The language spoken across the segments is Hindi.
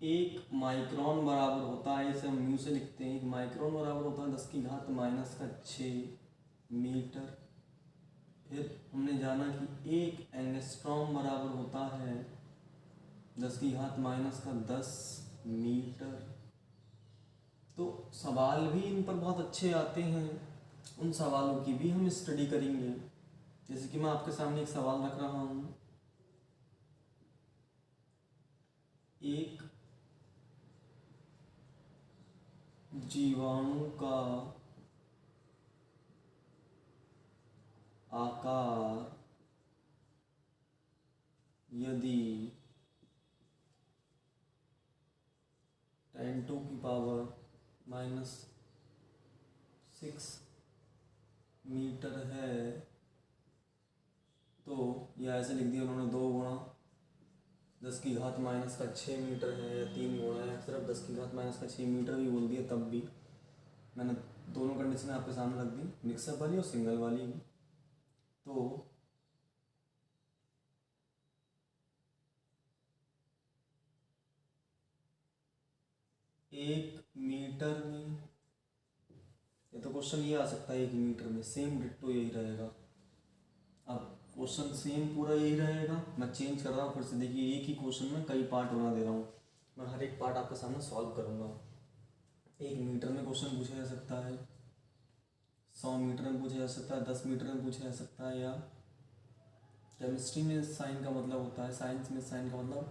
एक माइक्रोन बराबर होता है, इसे हम म्यू से लिखते हैं, एक माइक्रोन बराबर होता है 10⁻⁶मीटर। फिर हमने जाना कि एक एंगस्ट्रॉम बराबर होता है 10⁻⁻10 मीटर। तो सवाल भी इन पर बहुत अच्छे आते हैं, उन सवालों की भी हम स्टडी करेंगे। जैसे कि मैं आपके सामने एक सवाल रख रहा हूँ, एक जीवाणु का आकार यदि 10⁻⁻6 मीटर है, तो या ऐसे लिख दिया उन्होंने 2×10⁻⁻6 मीटर है, या 3 गुणा, या सिर्फ 10⁻⁻6 मीटर भी बोल दिया तब भी मैंने दोनों कंडीशन आपके सामने रख दी, मिक्सअप वाली और सिंगल वाली भी। तो एक मीटर में, ये तो क्वेश्चन ये आ सकता है, एक मीटर में सेम डिट्टो यही रहेगा। अब क्वेश्चन सेम पूरा यही रहेगा, मैं चेंज कर रहा हूँ फिर से। देखिए एक ही क्वेश्चन में कई पार्ट बना दे रहा हूँ, मैं हर एक पार्ट आपके सामने सॉल्व करूँगा। एक मीटर में क्वेश्चन पूछा जा सकता है, 100 मीटर में पूछा जा सकता है, 10 मीटर में पूछा जा सकता है, या केमिस्ट्री में साइन का मतलब होता है, साइंस में साइन का मतलब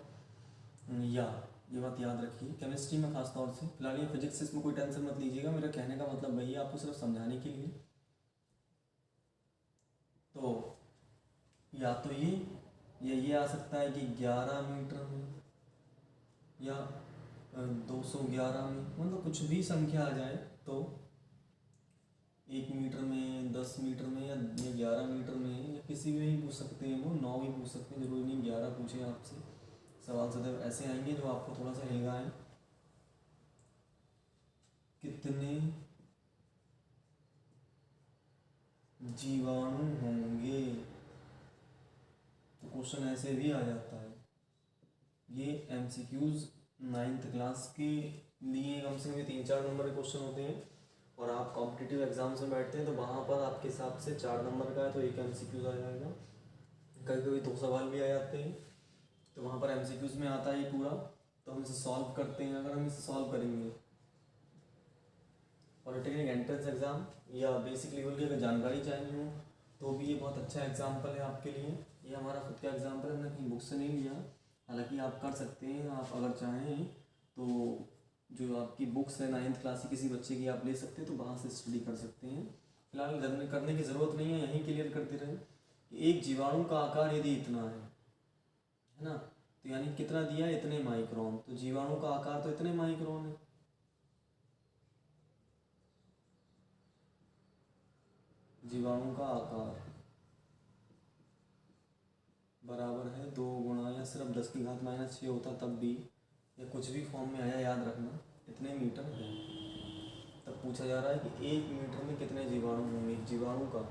या, ये बात याद रखिए, केमिस्ट्री में खास तौर से। फिलहाल ये फिजिक्स, इसमें कोई टेंशन मत लीजिएगा, मेरा कहने का मतलब वही है, आपको सिर्फ समझाने के लिए। तो या तो ये आ सकता है कि 11 मीटर में, या 211 में, मतलब कुछ भी संख्या आ जाए। तो 1 मीटर में, 10 मीटर में, या 11 मीटर में, या किसी भी नहीं पूछ सकते हैं वो, 9 भी पूछ सकते हैं, जरूरी नहीं 11 पूछे आपसे। सवाल सदैव ऐसे आएंगे जो आपको थोड़ा सा हिलगाएं। कितने जीवाणु होंगे, तो क्वेश्चन ऐसे भी आ जाता है। ये MCQs 9th क्लास के लिए कम से कम 3-4 नंबर के क्वेश्चन होते हैं, और आप कॉम्पिटिटिव एग्जाम्स में बैठते हैं तो वहाँ पर आपके हिसाब से 4 नंबर का है तो एक MCQs आ जाएगा। कभी कभी 2 सवाल भी आ जाते हैं, तो वहाँ पर MCQs में आता है पूरा, तो हम इसे सॉल्व करते हैं। अगर हम इसे सॉल्व करेंगे, पॉलिटेक्निक एंट्रेंस एग्ज़ाम या बेसिक लेवल की अगर जानकारी चाहिए हो तो भी ये बहुत अच्छा एग्जाम्पल है आपके लिए। ये हमारा खुद का एग्जाम्पल है, हमने कहीं बुक से नहीं लिया। हालांकि आप कर सकते हैं, आप अगर चाहें तो जो आपकी बुक्स है 9th क्लास की किसी बच्चे की, आप ले सकते हैं, तो वहाँ से स्टडी कर सकते हैं। फिलहाल करने की ज़रूरत नहीं है, यहीं क्लियर करते रहे कि एक जीवाणु का आकार यदि इतना है ना, तो यानी कितना दिया है, इतने माइक्रोन। तो जीवाणु का आकार तो इतने माइक्रोन है, जीवाणु का आकार बराबर है 2 गुणा, या सिर्फ 10⁻⁻6 होता तब भी, या कुछ भी फॉर्म में आया याद रखना, इतने मीटर है। तब पूछा जा रहा है कि 1 मीटर में कितने जीवाणु होंगे। एक जीवाणु का,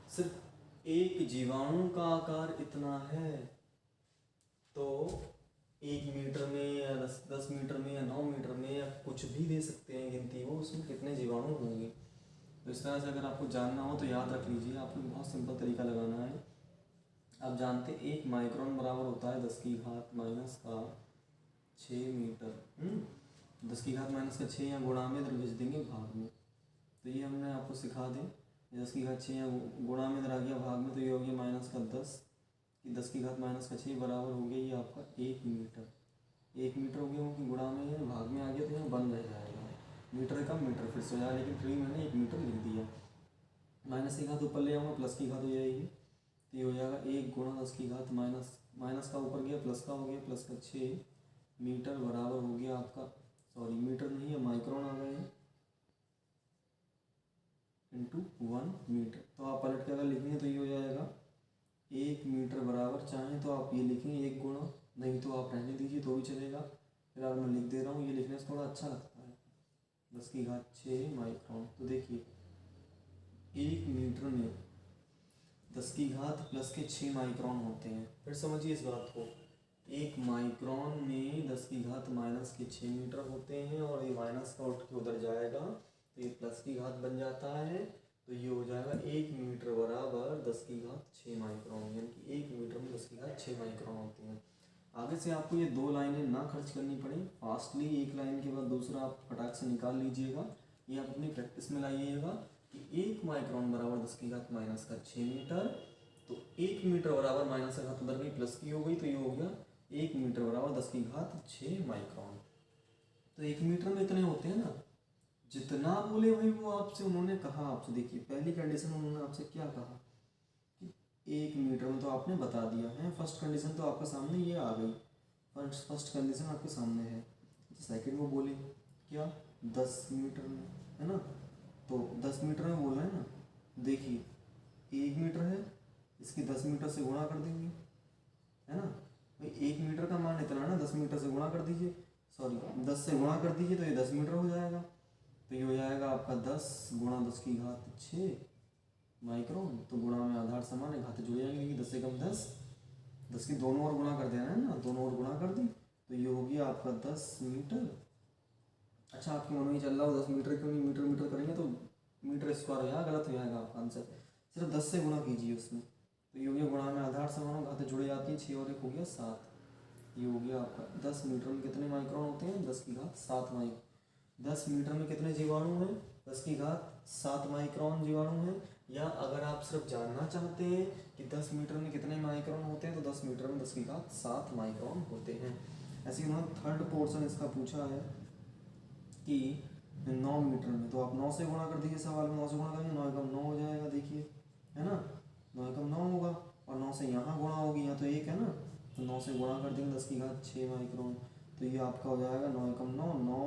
सिर्फ एक जीवाणु का आकार इतना है, तो 1 मीटर में, या 10 मीटर में, या 9 मीटर में, या कुछ भी दे सकते हैं गिनती वो, उसमें कितने जीवाणु होंगे। तो इस तरह से अगर आपको जानना हो तो याद रख लीजिए, आपको बहुत सिंपल तरीका लगाना है। आप जानते 1 माइक्रोन बराबर होता है 10⁻⁻6 मीटर। 10⁻⁻6 या गुणा में इधर भेज देंगे भाग में, तो ये हमने आपको सिखा दें। 10⁻6 या गुणा में इधर आ गया भाग में, तो ये हो गया -10 कि 10⁻⁻6 बराबर हो गया ये आपका 1 मीटर। 1 मीटर हो गया, क्योंकि गुणा में है, भाग में आ गया, तो यहाँ बन रह जाएगा, मीटर का मीटर फिर से हो जाएगा, लेकिन फिर भी मैंने 1 मीटर लिख दिया। माइनस की घात ऊपर ले आऊँगा, प्लस की घात हो जाएगी, तो ये हो जाएगा 1 गुणा 10⁻, माइनस का ऊपर गया, प्लस का हो गया, प्लस का 6 मीटर बराबर हो गया आपका, सॉरी मीटर नहीं है, माइक्रोन आ गए इंटू 1 मीटर। तो आप पलट के अगर लिखेंगे तो ये हो जाएगा 1 मीटर बराबर, चाहें तो आप ये लिखेंगे 1 गुणा, नहीं तो आप रहने दीजिए तो भी चलेगा। फिर अब मैं लिख दे रहा हूँ, ये लिखने से थोड़ा अच्छा लगता है, 10⁻6 माइक्रोन। तो देखिए 1 मीटर में 10⁻+6 माइक्रोन होते हैं। फिर समझिए इस बात को, 1 माइक्रोन में 10⁻+6 माइनस के 6 मीटर होते हैं और ये माइनस का उठ के उधर जाएगा तो ये प्लस की घात बन जाता है। तो ये हो जाएगा 1 मीटर बराबर 10 की घात 6 माइक्रोन, यानी कि 1 मीटर में 10 की घात 6 माइक्रोन होती हैं। आगे से आपको ये 2 लाइनें ना खर्च करनी पड़े, फास्टली एक लाइन के बाद दूसरा आप फटाक से निकाल लीजिएगा। ये आप अपनी प्रैक्टिस में लाइएगा कि 1 माइक्रोन बराबर 10 की घात माइनस का 6 मीटर। तो 1 मीटर बराबर माइनस का घात उधर गई प्लस की हो गई, तो ये हो गया 1 मीटर बराबर 10 की घात 6 माइक्रोन। तो 1 मीटर में इतने होते हैं ना, जितना बोले भाई वो आपसे उन्होंने कहा। आपसे देखिए पहली कंडीशन उन्होंने आपसे क्या कहा कि 1 मीटर में, तो आपने बता दिया है। फर्स्ट कंडीशन तो आपके सामने ये आ गई, फर्स्ट कंडीशन आपके सामने है। सेकंड वो बोले क्या 10 मीटर में, है ना, तो 10 मीटर में बोल रहे हैं ना। देखिए 1 मीटर है, इसकी 10 मीटर से गुणा कर देंगे, है ना भाई। 1 मीटर का मान इतना है ना, 10 मीटर से गुणा कर दीजिए, सॉरी 10 से गुणा कर दीजिए तो ये 10 मीटर हो जाएगा। तो ये हो जाएगा आपका 10 गुणा 10 की घात 6 माइक्रोन। तो गुणा में आधार समान है, घात जुड़ जाएंगे, 10 से कम 10, 10 की दोनों ओर गुणा कर देना है ना, दोनों ओर गुणा कर दी तो ये हो गया आपका 10 मीटर। अच्छा आपके मन में चल रहा हो 10 मीटर क्यों नहीं मीटर मीटर करेंगे तो मीटर स्क्वायर हो जाएगा, गलत हो जाएगा आपका आंसर। सिर्फ 10 से गुणा कीजिए उसमें, तो ये हो गया गुणा में आधार समान, घातें जुड़ जाती हैं, 6 और 1 हो गया 7। ये हो गया आपका 10 मीटर में कितने माइक्रोन होते हैं, 10 की घात 7 माइक्रोन। 10 मीटर में कितने जीवाणु हैं, 10 की घात 7 माइक्रोन जीवाणु हैं। या अगर आप सिर्फ जानना चाहते हैं कि 10 मीटर में कितने माइक्रोन होते हैं तो 10 मीटर में 10 की घात 7 माइक्रोन होते हैं। ऐसे ही उन्होंने थर्ड पोर्शन इसका पूछा है कि 9 मीटर में, तो आप 9 से गुणा कर दीजिए, सवाल में 9 से गुणा करेंगे, 9 एकम 9 हो जाएगा, देखिए है ना, 9 एकम 9 होगा और 9 से यहाँ गुणा होगी, यहाँ तो 1 है ना, तो 9 से गुणा कर देंगे 10 की घात 6 माइक्रोन। तो ये आपका हो जाएगा 9 एकम 9, 9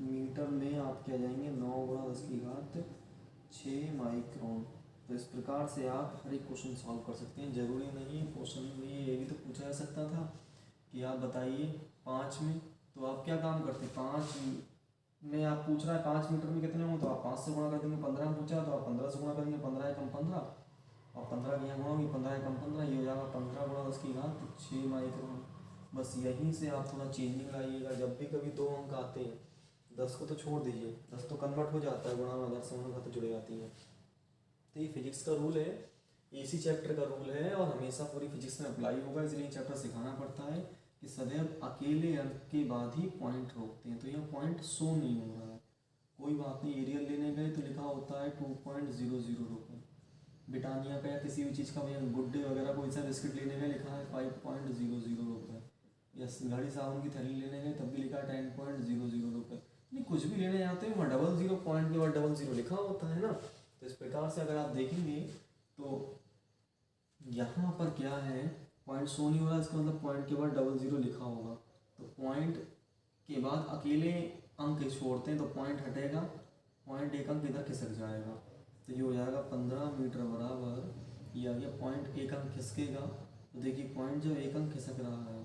मीटर में आप क्या जाएंगे 9 गुणा 10 की घात 6 माइक्रोन। तो इस प्रकार से आप हर एक क्वेश्चन सॉल्व कर सकते हैं। जरूरी नहीं क्वेश्चन में ये भी तो पूछा जा सकता था कि आप बताइए 5 में, तो आप क्या काम करते, 5 में आप पूछ रहा है 5 मीटर में कितने हो, तो आप 5 से गुणा कर देंगे। 15 में पूछा तो आप 15 से गुणा करेंगे, 15 एकम 15 और 15 की यहाँ गुणा होगी, 15 एकम 15, ये हो जाएगा 15 गुणा 10 की घात 6 माइक्रोन। बस यहीं से आप थोड़ा चेंजिंग लाइएगा। जब भी कभी 2 अंक आते हैं, 10 को तो छोड़ दीजिए, 10 तो कन्वर्ट हो जाता है, गुणा में आधार समान घातें जुड़ जाती हैं। तो ये फिजिक्स का रूल है, इसी चैप्टर का रूल है और हमेशा पूरी फिजिक्स में अप्लाई होगा, इसलिए चैप्टर सिखाना पड़ता है कि सदैव अकेले अंक के बाद ही पॉइंट रोकते हैं। तो यहाँ पॉइंट शो नहीं हो रहा है, कोई बात नहीं, एरियल लेने गए तो लिखा होता है 2.00 रुपये। ब्रिटानिया का या किसी भी चीज़ का भैया गुड डे वगैरह कोई सा बिस्किट लेने गए लिखा है 5.00 रुपये। या घड़ी साबुन की थैली लेने गए तब भी लिखा है 10.00 रुपये। नहीं कुछ भी लेने जाते हैं वहाँ 00 पॉइंट के बाद 00 लिखा होता है ना। तो इस प्रकार से अगर आप देखेंगे तो यहाँ पर क्या है, पॉइंट शो नहीं हो रहा, इसका मतलब पॉइंट के बाद 00 लिखा होगा। तो पॉइंट के बाद अकेले अंक छोड़ते हैं तो पॉइंट हटेगा, पॉइंट एक अंक इधर खिसक जाएगा। तो ये हो जाएगा 15 मीटर बराबर, ये आ गया पॉइंट एक अंक खिसकेगा। तो देखिए पॉइंट जब एक अंक खिसक रहा है,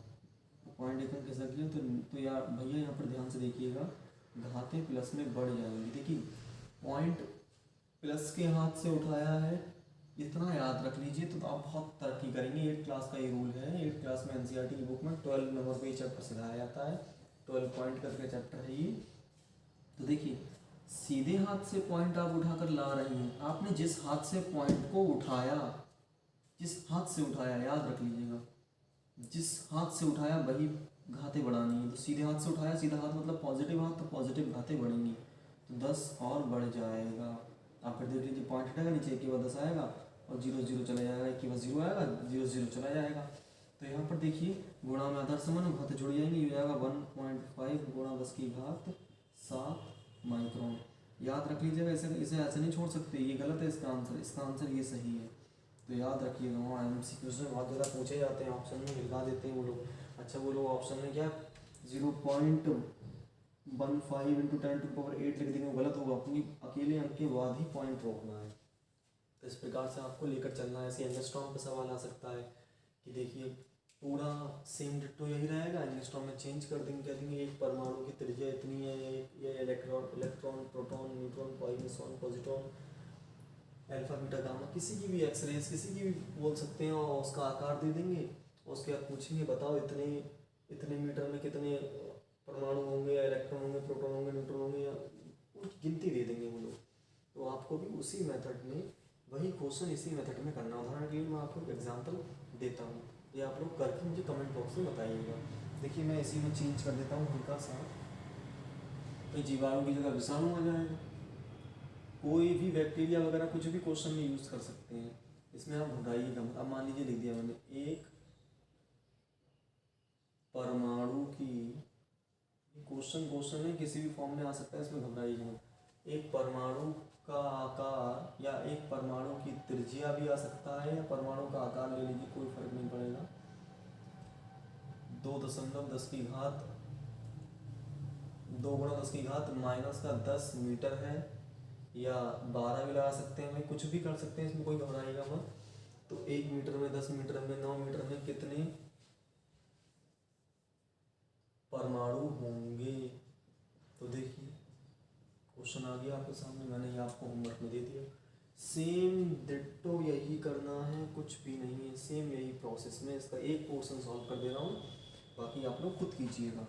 तो पॉइंट एक अंक खिसक गया तो यार भैया यहाँ पर ध्यान से देखिएगा, घातें प्लस में बढ़ जाएंगी। देखिए पॉइंट प्लस के हाथ से उठाया है, इतना याद रख लीजिए तो आप बहुत तरक्की करेंगे। 8 क्लास का ये रूल है, 8 क्लास में एनसीईआरटी की बुक में 12 नंबर पे ये चैप्टर सिखाया जाता है, 12 पॉइंट करके चैप्टर है ये। तो देखिए सीधे हाथ से पॉइंट आप उठाकर ला रहे हैं, आपने जिस हाथ से पॉइंट को उठाया, जिस हाथ से उठाया याद रख लीजिएगा, जिस हाथ से उठाया वही घातें बढ़ानी है। तो सीधे हाथ से उठाया, सीधा हाथ मतलब पॉजिटिव हाथ, तो पॉजिटिव घातें बढ़ेंगी, तो 10 और बढ़ जाएगा। आप फिर देख लीजिए पॉइंट हटेगा, नीचे 1 के बाद 10 आएगा और 0 चला जाएगा, 1 के बाद 0 आएगा, 0 चला जाएगा। तो यहाँ पर देखिए गुणा में आधार समान घातें जुड़ जाएंगी, ये हो जाएगा 1.5 गुणा 10 की घात 7 माइक्रोन। याद रख लीजिएगा, इसे ऐसे नहीं छोड़ सकते, ये गलत है इसका आंसर ये सही है। तो याद रखिएगा, वहाँ MCQs में बहुत ज़्यादा पूछे जाते हैं, ऑप्शन में मिलवा देते हैं वो लोग। अच्छा वो लोग ऑप्शन में क्या 0.15 × 10⁸ लिख देंगे, वो गलत होगा, अपनी अकेले अंक के बाद ही पॉइंट रोकना है। तो इस प्रकार से आपको लेकर चलना है। ऐसे एंगस्ट्रॉम पर सवाल आ सकता है कि देखिए पूरा सेम डिट्टो यही रहेगा, एंगस्ट्रॉम में चेंज कर देंगे, कह देंगे एक परमाणु की त्रिज्या इतनी है, ये electron proton neutron poison positron alpha beta gamma, किसी की भी एक्सरेज किसी की भी बोल सकते हैं, और उसका आकार दे देंगे। उसके बाद पूछेंगे बताओ इतने मीटर में कितने परमाणु उसी मेथड में वही क्वेश्चन इसी मेथड में करना। उदाहरण के लिए मैं आपको एग्जांपल देता हूँ, ये आप लोग करके मुझे कमेंट बॉक्स में बताइएगा। देखिए मैं इसी में चेंज कर देता हूँ हल्का सा, तो जीवाणु की जगह विषाणु आ जाएगा। कोई भी बैक्टीरिया वगैरह कुछ भी क्वेश्चन में यूज़ कर सकते हैं, इसमें आप घबराइएगा मत। अब मान लीजिए लिख दिया मैंने, एक परमाणु की, क्वेश्चन है किसी भी फॉर्म में आ सकता है, इसमें घबराइएगा मत। एक परमाणु का आकार या एक परमाणु की त्रिज्या भी आ सकता है, या परमाणु का आकार ले लीजिए, कोई फर्क नहीं पड़ेगा। 2.10 2 गुणा 10⁻⁻10 मीटर है, या 12 भी लगा सकते हैं भाई, कुछ भी कर सकते हैं, इसमें कोई घबराइएगा मत। तो 1 मीटर में, 10 मीटर में, 9 मीटर में कितने परमाणु होंगे? तो देखिए क्वेश्चन आ गया आपके सामने, मैंने ये आपको होमवर्क में दे दिया। सेम डिट्टो यही करना है, कुछ भी नहीं है, सेम यही प्रोसेस में इसका एक पोर्शन सॉल्व कर दे रहा हूँ, बाकी आप लोग खुद कीजिएगा।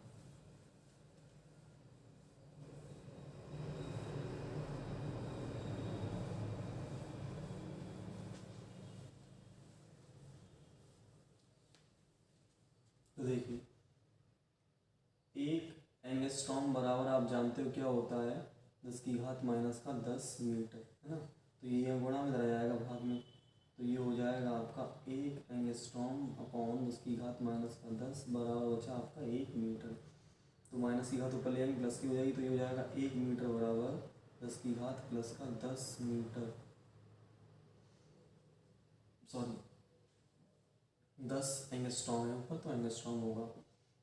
तो देखिए एक एंगस्ट्रॉम बराबर आप जानते हो क्या होता है, 10⁻⁻10 मीटर, है ना। तो ये गुणा में रह जाएगा भाग में, तो ये हो जाएगा आपका 1 एंगस्ट्रॉम अपॉन 10⁻⁻10 बराबर बचा आपका 1 मीटर। तो माइनस की घात ऊपर ले आएंगे, प्लस की हो जाएगी, तो ये हो जाएगा 1 मीटर बराबर 10⁻+10 मीटर, सॉरी 10 एंगस्ट्रॉम है ऊपर, तो एंगस्ट्रॉम होगा।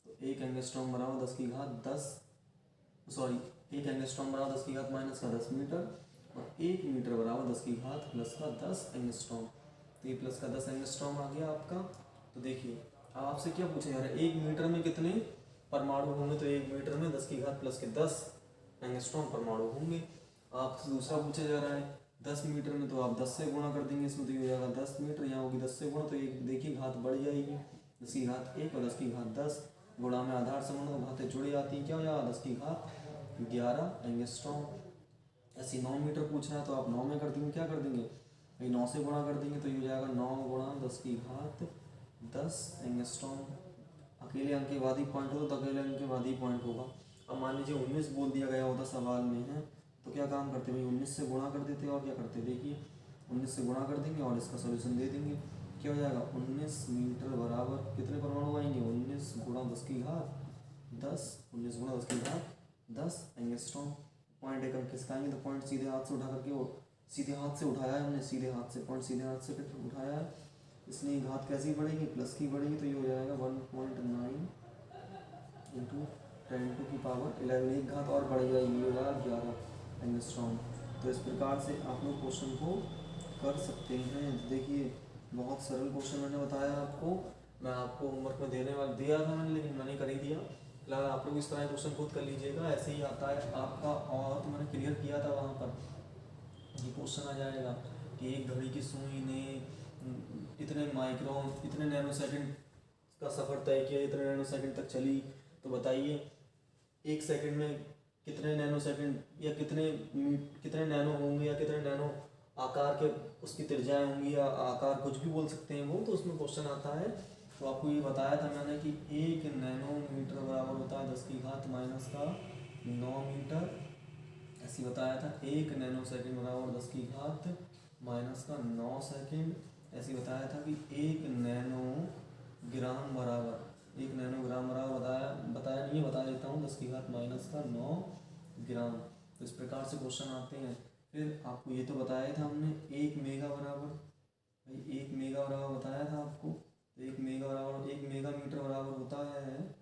तो 1 एंगस्ट्रॉम बराबर 10⁻10, सॉरी 1 एंगस्ट्रॉम बराबर 10⁻⁻10 मीटर, और 1 मीटर बराबर 10⁻+10 एंगस्ट्रॉम। तो ये प्लस का 10 एंगस्ट्रॉम आ गया आपका। तो देखिए अब आपसे क्या पूछा जा रहा है, 1 मीटर में कितने परमाणु होंगे? तो 1 मीटर में 10⁻+10 एंगस्ट्रॉम परमाणु होंगे। आपसे दूसरा पूछा जा रहा है 10 मीटर में, तो आप 10 से गुणा कर देंगे इसमें, तो ये हो जाएगा 10 मीटर, यहाँ होगी 10 से गुणा, तो एक देखिए घात बढ़ जाएगी, 10⁻1 और 10⁻10 गुणा में आधार से गुणा, तो घातें जुड़ जाती हैं, क्या हो जाएगा 10⁻11 एंगस्ट्रॉम। ऐसे 9 मीटर पूछ रहा है तो आप 9 में कर देंगे, क्या कर देंगे भाई 9 से गुणा कर देंगे, तो ये हो जाएगा 9 गुणा 10⁻10 एंगस्ट्रॉम। अकेले अंक के बाद ही पॉइंट होगा, तो अकेले अंक के बाद ही पॉइंट होगा। अब मान लीजिए 19 बोल दिया गया होता सवाल में है, तो क्या काम करते भाई 19 से गुणा कर देते, और क्या करते देखिए 19 से गुणा कर देंगे और इसका सोल्यूशन दे देंगे। क्या हो जाएगा 19 मीटर बराबर कितने परमाणु आएंगे, 19 गुणा 10⁻10, 19 गुणा 10⁻10 एंगस्ट्रॉम। पॉइंट एक अंक किसका आएंगे, तो पॉइंट सीधे हाथ से उठा करके, वो सीधे हाथ से उठाया है हमने, सीधे हाथ से पॉइंट सीधे हाथ से उठाया है, इसलिए घात कैसी बढ़ेगी, प्लस की बढ़ेगी। तो ये हो जाएगा 1.9 इंटू 10⁻11, एक घात और बढ़ जाएगी, ये होगा 11 एंगस्ट्रॉम। तो इस प्रकार से आप लोग क्वेश्चन को कर सकते हैं। देखिए बहुत सरल क्वेश्चन मैंने बताया आपको, मैं आपको होमवर्क में देने वाला दिया था मैंने, लेकिन मैंने कर ही दिया। फिलहाल आप लोग इस तरह क्वेश्चन खुद कर लीजिएगा, ऐसे ही आता है आपका। और तो मैंने क्लियर किया था वहाँ पर, ये क्वेश्चन आ जाएगा कि एक घड़ी की सुई ने इतने माइक्रोन, इतने नैनो सेकंड का सफ़र तय किया, इतने नैनो सेकंड तक चली, तो बताइए 1 सेकंड में कितने नैनो सेकंड या कितने नैनो होंगे, या कितने नैनो आकार के उसकी त्रिज्याएं होंगी, या आकार कुछ भी बोल सकते हैं वो, तो उसमें क्वेश्चन आता है। तो आपको ये बताया था मैंने कि 1 नैनोमीटर बराबर होता है 10⁻⁻9 मीटर, ऐसे बताया था। 1 नैनो सेकंड बराबर 10⁻⁻9 सेकंड, ऐसे बताया था कि 1 नैनोग्राम बराबर बताया नहीं है, बता देता हूँ 10⁻⁻9 ग्राम। तो इस प्रकार से क्वेश्चन आते हैं। फिर आपको ये तो बताया था हमने 1 मेगा बराबर, भाई 1 मेगा बराबर बताया था आपको, तो 1 मेगा बराबर 1 मेगा मीटर बराबर होता है,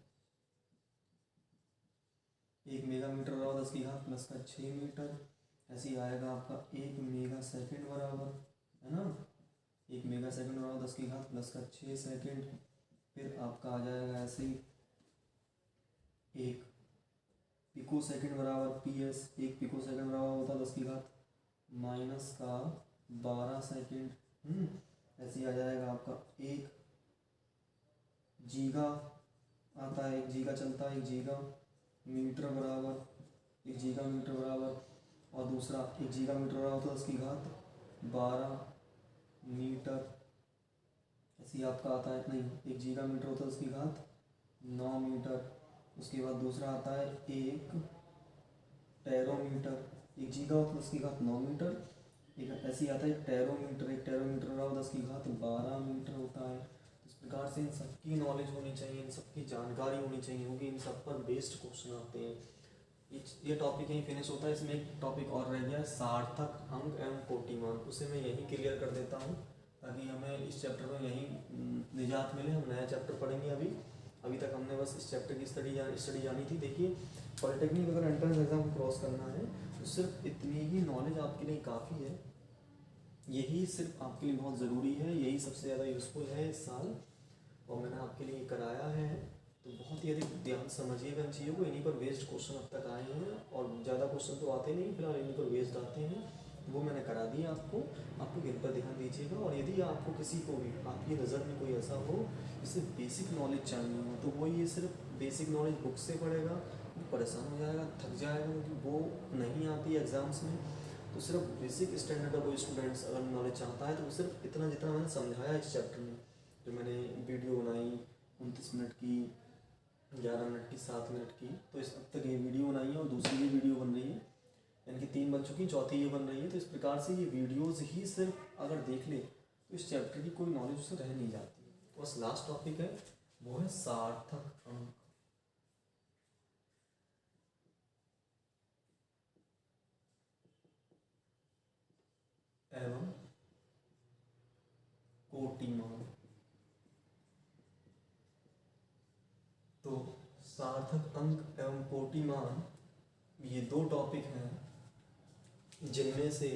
1 मेगा मीटर बराबर 10⁻+6 मीटर। ऐसे ही आएगा आपका 1 मेगा सेकंड बराबर, है ना, 1 मेगा सेकंड बराबर 10⁻+6 सेकंड। फिर आपका आ जाएगा ऐसे ही 1 पिको सेकंड बराबर PS, 1 पिको सेकंड बराबर होता है 10⁻⁻12 सेकंड। ऐसे ही आ जाएगा आपका 1 जीगा आता है, 1 जीगा चलता है, 1 जीगा मीटर बराबर 1 जीगा मीटर बराबर और दूसरा 1 गीगामीटर रहा हो तो 10⁻12 मीटर। ऐसे ही आपका आता है, नहीं 1 गीगामीटर होता है 10⁻9 मीटर। उसके बाद दूसरा आता है 1 टेरोमीटर। 1 गीगा होता है 10⁻9 मीटर। एक ऐसे ही आता है टेरोमीटर। 1 टेरोमीटर रहा हो 10⁻12 मीटर होता है। इस प्रकार से इन सबकी नॉलेज होनी चाहिए, इन सबकी जानकारी होनी चाहिए, क्योंकि इन सब पर बेस्ड क्वेश्चन आते हैं। ये टॉपिक यहीं फिनिश होता है। इसमें एक टॉपिक और रह गया, सार्थक अंक एवं कोटिमान। उसे मैं यहीं क्लियर कर देता हूँ ताकि हमें इस चैप्टर में यहीं निजात मिले। हम नया चैप्टर पढ़ेंगे। अभी तक हमने बस इस चैप्टर की स्टडी जानी थी। देखिए, पॉलिटेक्निक अगर एंट्रेंस एग्जाम क्रॉस करना है तो सिर्फ इतनी ही नॉलेज आपके लिए काफ़ी है। यही सिर्फ आपके लिए बहुत ज़रूरी है, यही सबसे ज़्यादा यूज़फुल है इस साल, और मैंने आपके लिए कराया है। तो बहुत ही अधिक ध्यान समझिएगा इन चीज़ों को। इन्हीं पर बेस्ड क्वेश्चन अब तक आए हैं, और ज़्यादा क्वेश्चन तो आते नहीं, फिलहाल इन्हीं पर बेस्ड आते हैं। वो मैंने करा दिया आपको इन पर ध्यान दीजिएगा। और यदि आपको किसी को भी आपकी नज़र में कोई ऐसा हो जिससे बेसिक नॉलेज चाहिए हो, तो वो ये सिर्फ बेसिक नॉलेज बुक से पढ़ेगा, वो परेशान हो जाएगा, थक जाएगा, क्योंकि वो नहीं आती एग्ज़ाम्स में। तो सिर्फ बेसिक स्टैंडर्ड का कोई स्टूडेंट्स अगर नॉलेज चाहता है तो वो सिर्फ इतना जितना मैंने समझाया इस चैप्टर में, जो मैंने वीडियो बनाई 29 मिनट की, 11 मिनट की, 7 मिनट की, तो इस अब तक ये वीडियो बनाई है और दूसरी भी वीडियो बन रही है, यानी कि 3 बन चुकी, चौथी ये बन रही है। तो इस प्रकार से ये वीडियोज़ ही सिर्फ अगर देख ले तो इस चैप्टर की कोई नॉलेज उससे रह नहीं जाती। तो बस लास्ट टॉपिक है, वो है सार्थक अंक एवं कोटिमान। तो सार्थक अंक एवं कोटिमान, ये 2 टॉपिक हैं जिनमें से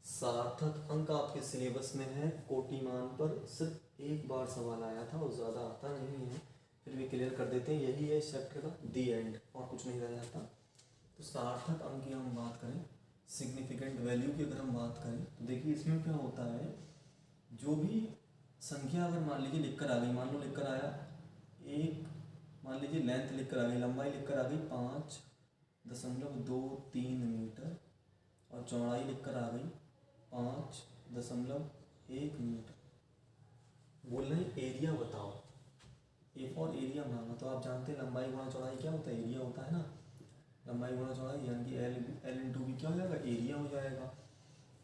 सार्थक अंक आपके सिलेबस में है, कोटिमान पर सिर्फ एक बार सवाल आया था और ज़्यादा आता नहीं है, फिर भी क्लियर कर देते हैं। यही है इस चैप्टर का दी एंड, और कुछ नहीं रह जाता। तो सार्थक अंक की हम बात करें, सिग्निफिकेंट वैल्यू की अगर हम बात करें, तो देखिए इसमें क्या होता है, जो भी संख्या अगर मान लीजिए लिख कर आ गई, मान लो लिख कर आया एक, मान लीजिए लेंथ लिख कर आ गई, लंबाई लिख कर आ गई 5.23 मीटर, और चौड़ाई लिख कर आ गई 5.1 मीटर। बोल रहे हैं एरिया बताओ, ए फॉर एरिया मांगा। तो आप जानते हैं लंबाई गुणा चौड़ाई क्या होता है, एरिया होता है ना। लंबाई गुणा चौड़ाई यानी कि एल इंटू बी क्या हो जाएगा, एरिया हो जाएगा।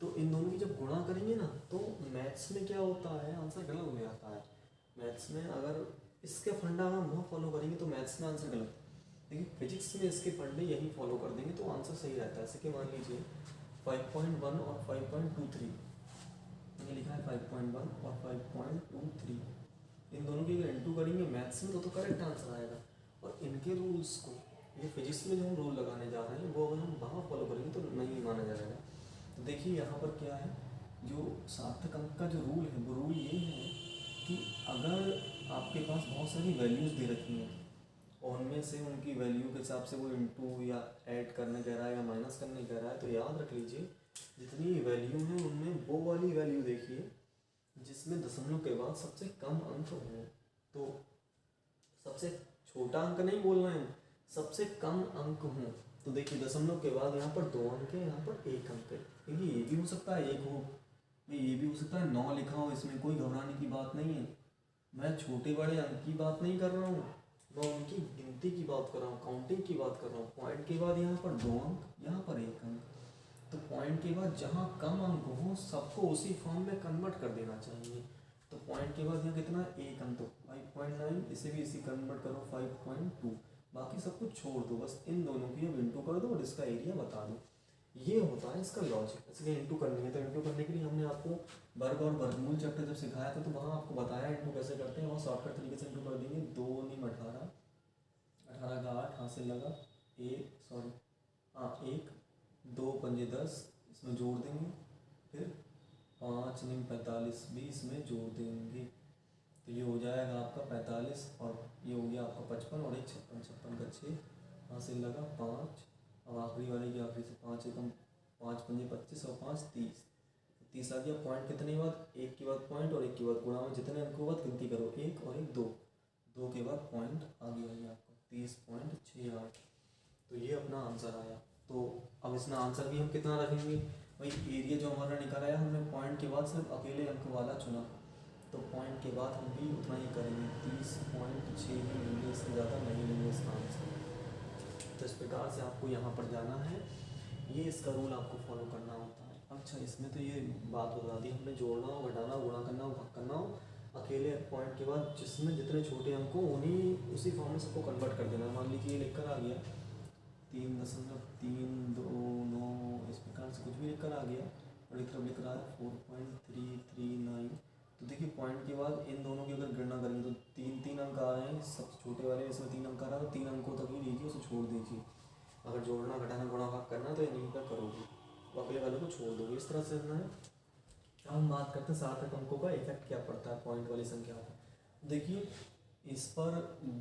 तो इन दोनों की जब गुणा करेंगे ना, तो मैथ्स में क्या होता है, आंसर गलत हो जाता है। मैथ्स में अगर इसके फंडा अगर हम फॉलो करेंगे तो मैथ्स में आंसर गलत, लेकिन फिजिक्स में इसके फंडे यही फॉलो कर देंगे तो आंसर सही रहता है। जैसे कि मान लीजिए 5.1 और 5.23, ये लिखा है 5.1 और 5.23, इन दोनों की अगर इंटू करेंगे मैथ्स में तो करेक्ट आंसर आएगा। और इनके रूल्स को, ये फिजिक्स में जो हम रूल लगाने जा रहे हैं, वो अगर हम वहाँ फॉलो करेंगे तो नहीं माना जाएगा। तो देखिए यहाँ पर क्या है, जो सार्थक अंक का जो रूल है, वो रूल ये है कि अगर आपके पास बहुत सारी वैल्यूज़ दे रखी हैं और उनमें से उनकी वैल्यू के हिसाब से वो इंटू या ऐड करने कह रहा है या माइनस करने कह रहा है, तो याद रख लीजिए जितनी वैल्यू है उनमें वो वाली वैल्यू देखिए जिसमें दशमलव के बाद सबसे कम अंक हो। तो सबसे छोटा अंक नहीं बोल रहे हैं, सबसे कम अंक हो। तो देखिए दशमलव के बाद यहाँ पर 2 अंक है, यहाँ पर 1 अंक है, क्योंकि ये भी हो सकता है 1 हो, ये भी हो सकता है 9 लिखा हो, इसमें कोई घबराने की बात नहीं है। मैं छोटे बड़े अंक की बात नहीं कर रहा हूँ, मैं उनकी गिनती की बात कर रहा हूँ, काउंटिंग की बात कर रहा हूँ। पॉइंट के बाद यहाँ पर 2 अंक, यहाँ पर 1 अंक। तो पॉइंट के बाद जहाँ कम अंक हो सबको उसी फॉर्म में कन्वर्ट कर देना चाहिए। तो पॉइंट के बाद यहाँ कितना, 1 अंक, तो 5.9, इसे भी इसी कन्वर्ट करो 5.2, बाकी सब कुछ छोड़ दो, बस इन दोनों की अब इंटू कर दो और इसका एरिया बता दो। ये होता है इसका लॉजिक। इसलिए इंटू करनी है तो इंटू करने के लिए हमने आपको वर्ग और वर्गमूल चैप्टर जब सिखाया था तो वहाँ आपको बताया इंटू कैसे करते हैं, और शॉर्टकट तरीके से इंटू कर देंगे। 2 × 18, 18 का 8 हासिल लगा, 1 2 पंजे 10, इसमें जोड़ देंगे, फिर 5 × 45, 20 में जोड़ देंगे, तो ये हो जाएगा आपका 45, और ये हो गया आपका 55, और 1 56, 56 का 6 हासिल लगा 5, अब आखिरी वाले की आखिरी से 5 एकम 5 पंजे 25 और 5 30, 30 आ गया। पॉइंट कितने के बाद, 1 के बाद पॉइंट और 1 के बाद गुणा में जितने अंकों के बाद गिनती करो, 1 और 1 2, 2 के बाद पॉइंट आ गया ये आपका 30.68। तो ये अपना आंसर आया। तो अब इसमें आंसर भी हम कितना रखेंगे, भाई एरिया जो हमारा निकल आया हमने पॉइंट के बाद सिर्फ अकेले अंक वाला चुना, तो पॉइंट के बाद हम भी उतना ही करेंगे, 30.6 ही लेंगे, इससे ज़्यादा नहीं लेंगे इसका आंसर। तो इस प्रकार से आपको यहाँ पर जाना है, ये इसका रूल आपको फॉलो करना होता है। अच्छा, इसमें तो ये बात बता दी हमने, जोड़ना हो, घटाना हो, गुणा करना हो, भाग करना हो, अकेले पॉइंट के बाद जिसमें जितने छोटे अंक हो उन्हीं उसी फॉर्म में सबको कन्वर्ट कर देना। मान लीजिए ये लिख कर आ गया 3.329, इस प्रकार से कुछ भी लिख कर आ गया, और एक तरफ लिख रहा है 4.339। तो देखिए पॉइंट के बाद इन दोनों की अगर गणना करेंगे तो तीन तीन अंक आ रहे हैं, सब छोटे वाले इसमें 3 अंक आ रहा है, तो 3 अंकों तक ही लीजिए, उसे छोड़ दीजिए। अगर जोड़ना, घटाना, गुणा, भाग करना तो इन्हीं का करोगे, तो अगले वाले को छोड़ दोगे, इस तरह से करना है। अब हम बात करते हैं सार्थक अंकों का इफेक्ट क्या पड़ता है पॉइंट वाली संख्या पर। देखिए इस पर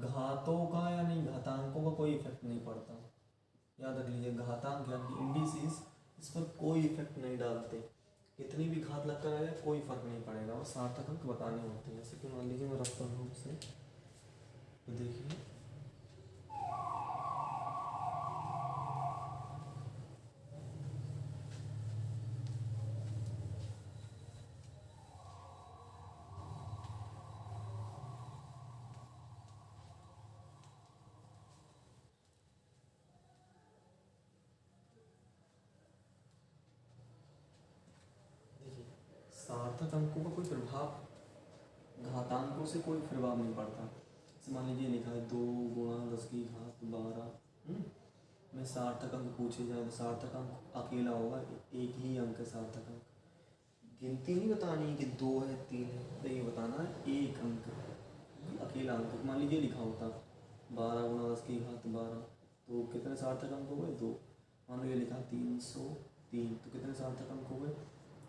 घातों का या नहीं घातांकों का कोई इफेक्ट नहीं पड़ता, याद रख लीजिए, घातांक यानी कि इंडिसेस इस पर कोई इफेक्ट नहीं डालते, कितनी भी घात लगकर आए कोई फर्क नहीं पड़ेगा, और सार्थक अंक बताने होते हैं। जैसे कि मान लीजिए मैं रखता हूँ उसे, तो देखिए सार्थक अंकों का कोई प्रभाव घातांकों से कोई प्रभाव नहीं पड़ता। जैसे मान लीजिए लिखा है 2 गुणा 10 की घात 12 में सार्थक अंक पूछे जाए तो सार्थक अंक अकेला होगा, एक ही अंक है सार्थक अंक, गिनती नहीं बतानी कि 2 है 3 है, तो ये बताना है एक अंक अकेला अंक। मान लीजिए लिखा होता 12 गुणा 10 की घात 12, तो कितने सार्थक अंक हो गए 2। मान लीजिए लिखा 303, तो कितने सार्थक अंक हो गए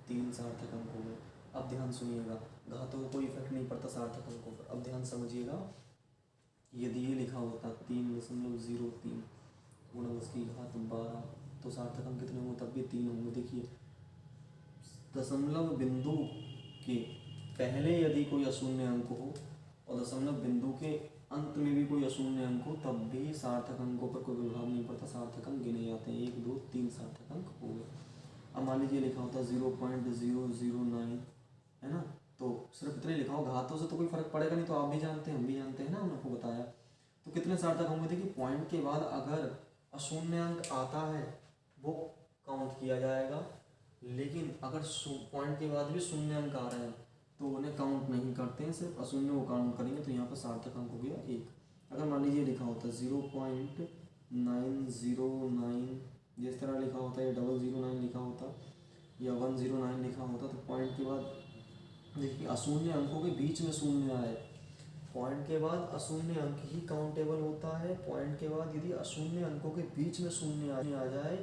3 सार्थक अंक हो गए। अब ध्यान सुनिएगा, घातों को कोई इफेक्ट नहीं पड़ता सार्थक अंकों पर। अब ध्यान समझिएगा, यदि ये लिखा होता 3.03 गुणा 10 की घात 12, तो सार्थक अंक कितने होंगे, तब भी 3 होंगे। देखिए दशमलव बिंदु के पहले यदि कोई अशून्य अंक हो और दशमलव बिंदु के अंत में भी कोई अशून्य अंक हो, तब भी सार्थक अंकों पर कोई प्रभाव नहीं पड़ता, सार्थक अंक गिने जाते हैं, 1 2 3 सार्थक अंक हो गए। अब मान लीजिए लिखा होता 0.009, है ना, तो सिर्फ इतना ही लिखा हो, घातों से तो कोई फर्क पड़ेगा नहीं, तो आप भी जानते हैं हम भी जानते हैं ना, हमने आपको बताया। तो कितने सार्थक होंगे, देखिए पॉइंट के बाद अगर अशून्य अंक आता है वो काउंट किया जाएगा, लेकिन अगर पॉइंट के बाद भी शून्य अंक आ रहे हैं तो उन्हें काउंट नहीं करते हैं, सिर्फ अशून्य को काउंट करेंगे। तो यहाँ पर सार्थक अंक हो गया 1। अगर मान लीजिए लिखा होता 0.909, जिस तरह लिखा होता है, या 009 लिखा होता या 109 लिखा होता, तो पॉइंट के बाद देखिए अशून्य अंकों के बीच में शून्य आए, पॉइंट के बाद अशून्य अंक ही काउंटेबल होता है। पॉइंट के बाद यदि अशून्य अंकों के बीच में शून्य आ जाए,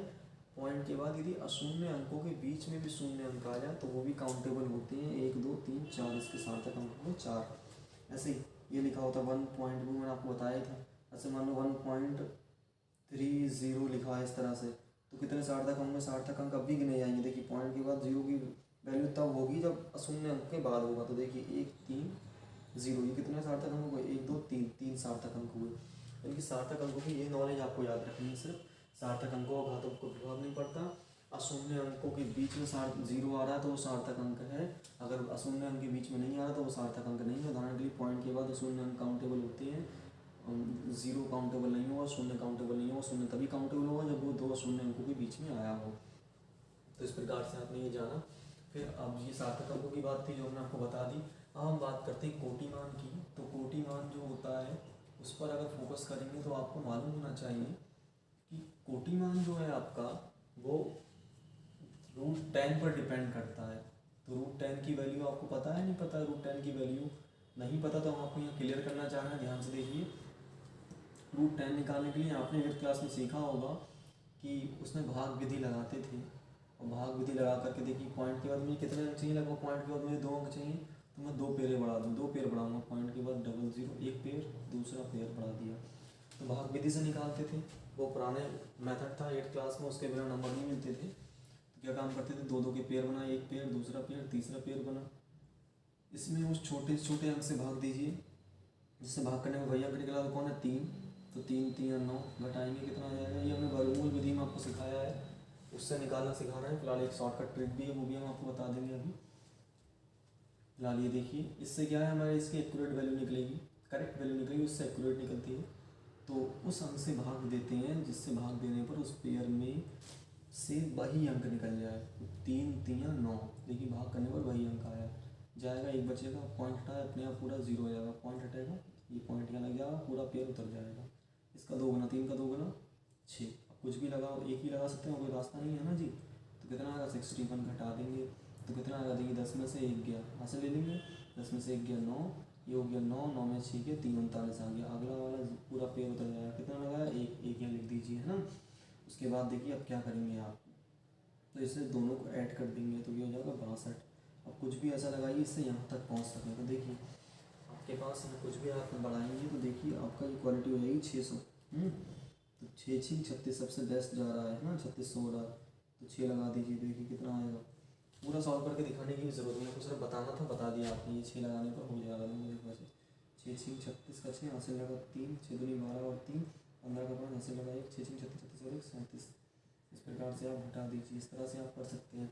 पॉइंट के बाद यदि अशून्य अंकों के बीच में भी शून्य अंक आ जाए, तो वो भी काउंटेबल होते हैं। 1 2 3 4, इसके सार्थक अंक होंगे 4। ऐसे ही ये लिखा होता 1.2, मैंने आपको बताया था। ऐसे मान लो 1.30 लिखा है इस तरह से, तो कितने सार्थक होंगे, सार्थक अंक अब भी गिने जाएंगे। देखिए पॉइंट के बाद 0 की वैल्यू तब होगी जब अशून्य अंक के बाद होगा। तो देखिए 1 3 0, ये कितने सार्थक अंक हुए, 1 2 3 3 सार्थक अंक हुए। इनकी सार्थक अंकों की ये नॉलेज आपको याद रखनी है, सिर्फ सार्थक अंकों और घातों को प्रभाव नहीं पड़ता। अशून्य अंकों के बीच में 0 आ रहा है तो वो सार्थक अंक है, अगर अशून्य अंक के बीच में नहीं आ रहा तो वो सार्थक अंक नहीं है। उदाहरण के लिए पॉइंट के बाद अशून्य अंक काउंटेबल होते हैं, 0 काउंटेबल नहीं होगा, 0 काउंटेबल नहीं होगा, 0 तभी काउंटेबल होगा जब वो 2 अशून्य अंकों के बीच में आया हो। तो इस प्रकार से आपने ये जाना। फिर अब ये सार्थक अंकों की बात थी जो हमने आपको बता दी। अब हम बात करते हैं कोटिमान की। तो कोटिमान जो होता है उस पर अगर फोकस करेंगे तो आपको मालूम होना चाहिए कि कोटिमान जो है आपका वो √10 पर डिपेंड करता है। तो √10 की वैल्यू आपको पता है, नहीं पता, √10 की वैल्यू नहीं पता तो हम आपको यहाँ क्लियर करना चाह रहे हैं। ध्यान से देखिए, √10 निकालने के लिए आपने 8th क्लास में सीखा होगा कि उसमें भाग विधि लगाते थे, और भाग विधि लगा करके देखिए पॉइंट के बाद मुझे कितने अंक चाहिए, लगभग पॉइंट के बाद मुझे 2 अंक चाहिए, तो मैं 2 पेरे बढ़ा दूँ, 2 पेर बढ़ाऊँगा, पॉइंट के बाद 00, एक पेर, दूसरा पेर बढ़ा दिया। तो भाग विधि से निकालते थे, वो पुराने मेथड था 8th क्लास में, उसके बिना नंबर नहीं मिलते थे। तो क्या काम करते थे, 2 के पेयर बना, एक पेयर, दूसरा पेयर, तीसरा पेयर बना। इसमें उस छोटे छोटे अंक से भाग दीजिए, जिससे भाग करने में भैया का निकला तो कौन है 3, तो 3 3 9, घटाएंगे कितना आ जाएगा। ये हमने वर्गमूल विधि में आपको सिखाया उससे निकालना सिखा रहे हैं। फिलहाल एक शॉर्टकट ट्रिक भी है, वो भी हम आपको बता देंगे अभी। फिलहाल ये देखिए, इससे क्या है, हमारे इसकी एक्यूरेट वैल्यू निकलेगी, करेक्ट वैल्यू निकलेगी, उससे एक्यूरेट निकलती है। तो उस अंक से भाग देते हैं जिससे भाग देने पर उस पेयर में से वही अंक निकल जाए। 3 3 9, देखिए भाग करने पर वही अंक आया जाएगा, एक बचेगा, पॉइंट हटाए अपने आप पूरा जीरो हो जाएगा, पॉइंट हटेगा, ये पॉइंट यहाँ लग जाएगा, पूरा पेयर उतर जाएगा। इसका 2 गुना 3 का 2 गुना 6। अब कुछ भी लगाओ, एक ही लगा सकते हैं, कोई रास्ता नहीं है ना जी। तो कितना आएगा, 61 घटा देंगे तो कितना आएगा, देखिए 10 में से 1 गया, यहाँ से ले लेंगे, 10 में से 1 गया 9, ये हो गया 9, 9 में 6 के 3 39 आ गया। अगला वाला पूरा पेयर उतर जाएगा, कितना लगाया, एक यहाँ लिख दीजिए, है ना। उसके बाद देखिए अब क्या करेंगे आप, तो इससे दोनों को ऐड कर देंगे तो ये हो जाएगा 62। अब कुछ भी ऐसा लगाइए इससे यहाँ तक पहुँच सकें। तो देखिए आपके पास में कुछ भी आप बढ़ाएंगे तो देखिए आपका ये क्वालिटी हो जाएगी 600। तो 6 6 36 सबसे बेस्ट जा रहा है ना, 3600 हो रहा है, तो 6 लगा दीजिए, देखिए कितना आएगा। पूरा सॉल्व करके दिखाने की भी ज़रूरत नहीं है, आपको सिर्फ बताना था, बता दिया आपने। ये 6 लगाने पर हो जाएगा मेरे पास 6 6 36 का 6 हासिल लगा 3, 6 दूनी 12 और 3 15 का 5 हासिल लगा 1, 6 6 36 36 और 1 37। इस प्रकार से आप हटा दीजिए, इस तरह से आप कर सकते हैं।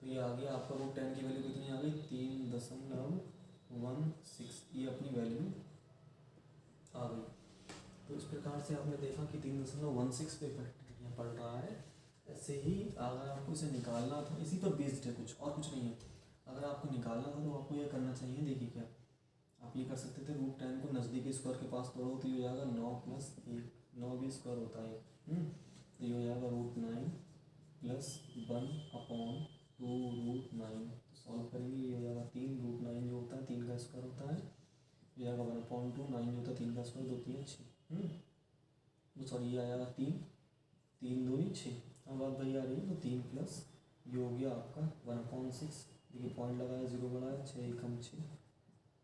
तो ये आ गया आपका √10 की वैल्यू कितनी आ गई, 3.16, ये अपनी वैल्यू आ गई। तो इस प्रकार से आपने देखा कि 3.16 पे इफेक्ट यहाँ पड़ रहा है। ऐसे ही अगर आपको इसे निकालना था, इसी पर बेस्ड है, कुछ और कुछ नहीं है। अगर आपको निकालना था तो आपको यह करना चाहिए, देखिए क्या आप ये कर सकते थे, √10 को नज़दीकी स्क्वायर के पास तोड़ो तो ये हो जाएगा 9 + 1, 9 भी स्क्वायर होता है, तो ये हो जाएगा √9 + 1/2√9। तो सॉल्व करेंगे, ये हो जाएगा 3, √9 जो होता है 3 का स्क्वायर होता है, ये आएगा 1/2, 9 जो होता है 3 का स्क्वायर, 2 3 6, सॉरी ये आएगा 3 3 दूनी 6। अब बात भैया आ रही है तो 3 प्लस ये हो गया आपका 1/6। देखिए पॉइंट लगाया, 0 बढ़ाया, 6 कम 6,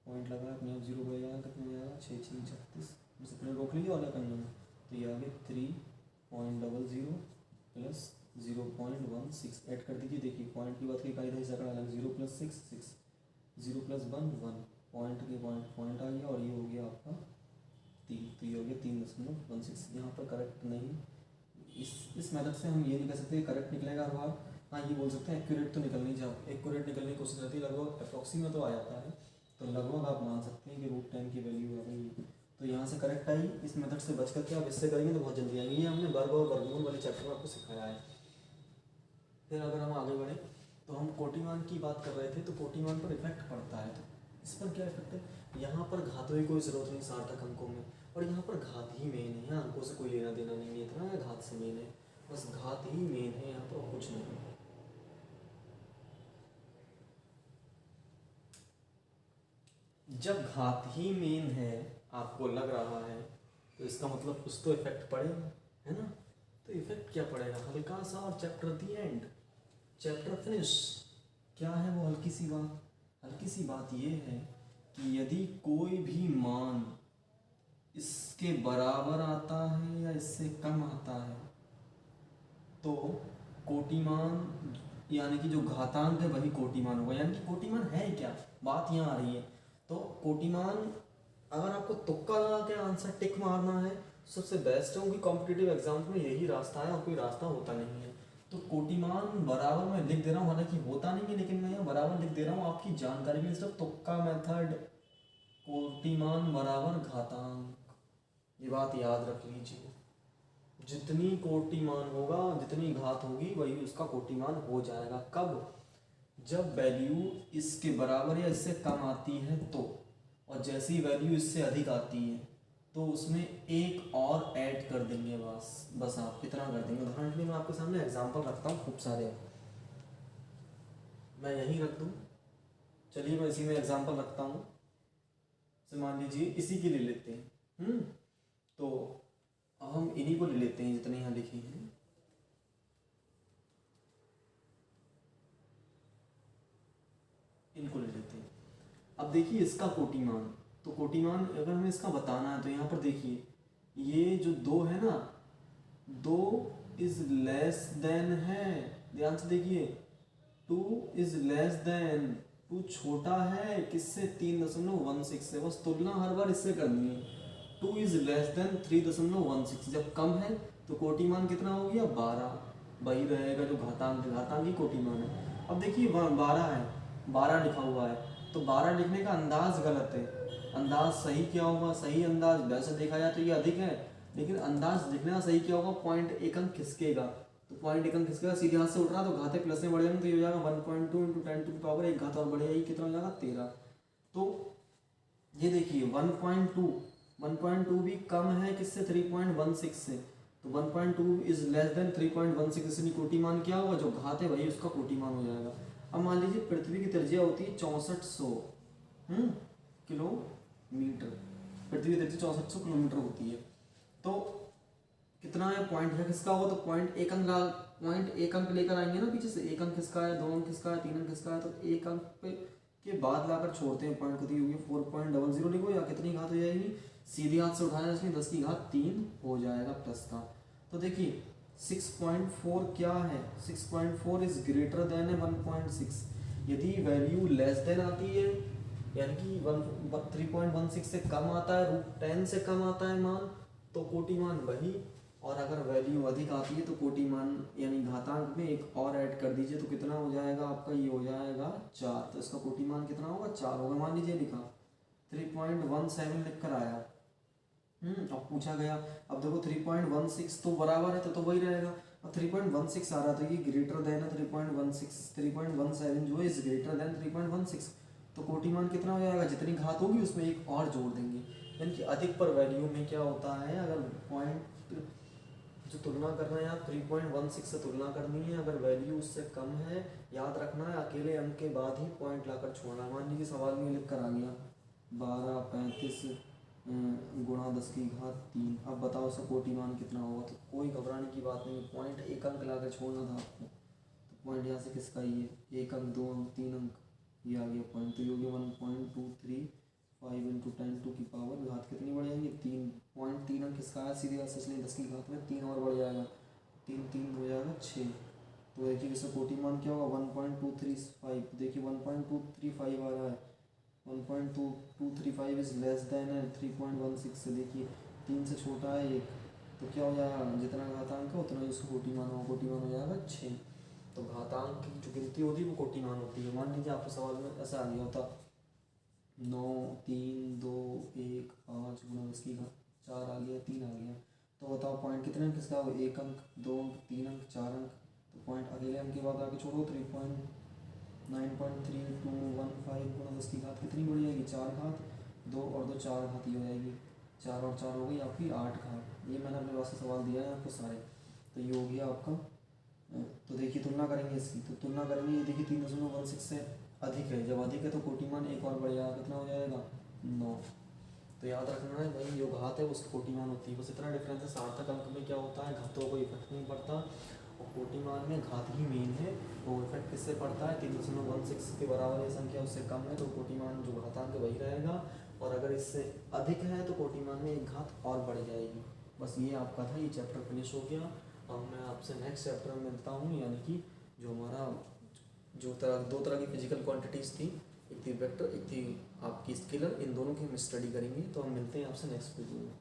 पॉइंट लगाया अपने आप 0 बढ़ जाएगा, कितना हो जाएगा 6 6 36, बस अपने रोक लीजिए और करना है। तो ये आ गया 3.00 प्लस 0.16 ऐड कर दीजिए। देखिए पॉइंट की बात की कायदा ही सकड़ा अलग, 0 + 6 6, 0 + 1 1, पॉइंट के पॉइंट आ गया और ये हो गया आपका 3, तो ये हो गया 3.16। यहाँ पर करेक्ट नहीं, इस मेथड से हम ये नहीं कह सकते करेक्ट निकलेगा हर बार। हाँ ये बोल सकते हैं एक्यूरेट तो निकलनी चाहिए, एक्यूरेट निकलने की कोशिश रहती है, लगभग अप्रॉक्सीमेट तो आ जाता है, तो लगभग आप मान सकते हैं कि √10 की वैल्यू आ गई। तो यहाँ से करेक्ट आई, इस मेथड से बच करके आप इससे करेंगे तो बहुत जल्दी आएंगे। ये हमने वर्ग और वर्गमूल वाले चैप्टर में आपको सिखाया है। फिर अगर हम आगे बढ़े तो हम कोटिमान की बात कर रहे थे, तो कोटिमान पर इफेक्ट पड़ता है। तो इस पर क्या इफेक्ट है, यहाँ पर घातों की कोई ज़रूरत नहीं सार्थक अंकों में, और यहाँ पर घात ही मेन है, यहाँ अंकों से कोई लेना देना नहीं है, इतना घात से मेन है, बस घात ही मेन है यहाँ पर, कुछ नहीं है। जब घात ही मेन है आपको लग रहा है तो इसका मतलब कुछ तो इफेक्ट पड़ेगा, है ना। तो इफेक्ट क्या पड़ेगा, हल्का सा, और chapter the and, chapter finish. क्या है वो हल्की सी बात, हल्की सी बात ये है कि यदि कोई भी मान इसके बराबर आता है या इससे कम आता है तो कोटिमान, यानी कि जो घातांक है वही कोटिमान होगा। यानी कि कोटिमान है क्या, बात यहाँ आ रही है। तो कोटिमान अगर आपको तुक्का लगा के आंसर टिक मारना है सबसे बेस्ट है, क्योंकि कॉम्पिटिटिव एग्जाम्स में यही रास्ता है और कोई रास्ता होता नहीं है। तो कोटिमान बराबर मैं लिख दे रहा हूँ, हालांकि होता नहीं है लेकिन मैं यहाँ बराबर लिख दे रहा हूँ आपकी जानकारी के लिए, सिर्फ तुक्का मेथड, कोटिमान बराबर घातांक, ये बात याद रख लीजिए। जितनी कोटिमान होगा, जितनी घात होगी वही उसका कोटिमान हो जाएगा। कब, जब वैल्यू इसके बराबर या इससे कम आती है तो, और जैसी वैल्यू इससे अधिक आती है तो उसमें एक और ऐड कर देंगे, बस आप कितना कर देंगे। उदाहरण के लिए मैं आपके सामने एग्जांपल रखता हूँ खूब सारे, मैं यहीं रख दूँ, चलिए मैं इसी में एग्जांपल रखता हूँ। तो मान लीजिए इसी के ले लेते हैं, तो हम इन्हीं को ले लेते हैं जितने यहाँ लिखे हैं, इनको ले लेते हैं। अब देखिए इसका कोटिमान, तो कोटिमान अगर हमें इसका बताना है तो यहाँ पर देखिए ये जो 2 है ना, 2 इज लेस देन है, ध्यान से देखिए 2 इज लेस देन, 2 छोटा है किससे, 3.16 से, बस तुलना हर बार इससे करनी है। 2 इज लेस देन 3.16, जब कम है तो कोटिमान कितना हो गया 12, वही रहेगा जो घातांक घातांक ही कोटि मान है। अब देखिए 12 है, 12 लिखा हुआ है, तो 12 लिखने का अंदाज गलत है। अंदाज सही क्या होगा, सही अंदाज वैसे देखा जाए तो ये अधिक है, लेकिन अंदाज लिखने का सही क्या होगा, पॉइंट एक अंक खिसकेगा। तो पॉइंट एक अंक खिसकेगा, सीधे हाथ से उठ रहा तो घाते प्लस में बढ़ जाएंगे, तो ये हो जाएगा 1.2 इंटू 10⁻, एक घात और बढ़ जाएगी, कितना हो जाएगा 13। तो ये देखिए 1.2 भी कम है किससे, 3.16 से, तो 1.2 इज लेस देन 3.16, इसलिए कोटि मान क्या होगा, जो घात है वही उसका कोटि मान हो जाएगा। अब मान लीजिए पृथ्वी की त्रिज्या होती है 6400 किलोमीटर, पृथ्वी की त्रिज्या 6400 किलोमीटर होती है, तो कितना है पॉइंट है किसका होगा, तो पॉइंट एक अंक लेकर आएंगे ना पीछे से, एक अंक किसका है, 2 अंक किसका है, 3 अंक किसका है, तो एक अंक पे के बाद लाकर छोड़ते हैं पॉइंट को, तो ये होगी 4.00 लिखो, या कितनी घात हो जाएगी, सीधी हाथ से उठाना इसलिए 10 की घात 3 हो जाएगा प्लस का। तो देखिए 6.4 क्या है, 6.4 इज ग्रेटर देन है 1.6। यदि वैल्यू लेस देन आती है, यानी कि 3.16 से कम आता है, √10 से कम आता है मान, तो कोटि मान वही, और अगर वैल्यू अधिक आती है तो कोटि मान यानी घातांक में एक और ऐड कर दीजिए, तो कितना हो जाएगा आपका, ये हो जाएगा 4, तो इसका कोटि मान कितना होगा, 4 होगा। मान लीजिए लिखा 3.17 लिख कर आया, अब पूछा गया, अब देखो 3.16 तो बराबर है तो वही रहेगा, अब 3.16 आ रहा, तो ये ग्रेटर देन है 3.16, 3.17 जो है इज ग्रेटर देन 3.16, तो कोटि मान कितना हो जाएगा, जितनी घात होगी उसमें एक और जोड़ देंगे, यानी कि अधिक पर वैल्यू में क्या होता है, अगर पॉइंट जो तुलना करना है आप 3.16 से तुलना करनी है, अगर वैल्यू उससे कम है, याद रखना है अकेले अंक के बाद ही पॉइंट लाकर छोड़ना। मान लीजिए सवाल में लिख कर आ गया 1235 गुणा 10 की घात 3, अब बताओ इसका कोटि मान कितना होगा, तो कोई घबराने की बात नहीं, पॉइंट एक अंक लाकर छोड़ना था आपको, तो पॉइंट यहाँ से किसका ही है, एक अंक, 2 अंक, 3 अंक, ये आ गया पॉइंट, तो ये हो गया 1.235 इंटू 10 की पावर घात कितनी बढ़ जाएंगी, 3 अंक किसका है, सीधे हाथ से, इसलिए 10 की घात में 3 और बढ़ जाएगा, 3 हो जाएगा 6, तो देखिए इसका कोटि मान क्या होगा 1.235, देखिए 1.235 आ रहा है, 1.235 इज लेस देन है 3.16 से, देखिए 3 से छोटा है एक, तो क्या हो जाएगा, जितना घातांक है उतना ही उसका कोटि मान होगा, कोटि मान हो जाएगा 6। तो घातांक की जो गिनती होती है वो कोटि मान होती है। मान लीजिए आपके सवाल में ऐसा आ गया होता 9 3 2 1 5 गुणा 10 की घात 4 आ गया, 3 आ गया, तो बताओ पॉइंट कितने अंक किसका हो, एक अंक, 2 अंक, 3 अंक, 4 अंक, तो पॉइंट अकेले अंक के बाद आगे छोड़ो, 9.3215 गुणा 10 की घात कितनी बढ़ जाएगी, 4 घात, 2 और 2 4 घात ही हो जाएगी, 4 और 4 हो गई आपकी 8 घात। ये मैंने अपने पास से सवाल दिया है आपको सारे, तो ये हो गया आपका। तो देखिए तुलना करेंगे इसकी, तो तुलना करेंगे, ये देखिए 3.16 से अधिक है, जब अधिक है तो कोटि मान एक और बढ़ जाएगा, कितना हो जाएगा 9। तो याद रखना है भाई, जो घात है उसकी कोटि मान होती है, बस इतना डिफरेंस है। सार्थक अंक में क्या होता है, घातों को इफेक्ट नहीं पड़ता, और कोटि मान में घात ही मेन है, वो इफेक्ट किससे पड़ता है, 3.16 के बराबर ये संख्या उससे कम है तो कोटि मान जो घातांक वही रहेगा, और अगर इससे अधिक है तो कोटि मान में एक घात और बढ़ जाएगी। बस ये आपका था, ये चैप्टर फिनिश हो गया। अब मैं आपसे नेक्स्ट चैप्टर में मिलता हूँ, यानी कि जो हमारा दो तरह की फिजिकल क्वांटिटीज़ थी, एक थी वेक्टर, एक थी आपकी स्केलर, इन दोनों की हम स्टडी करेंगे। तो हम मिलते हैं आपसे नेक्स्ट वीडियो में।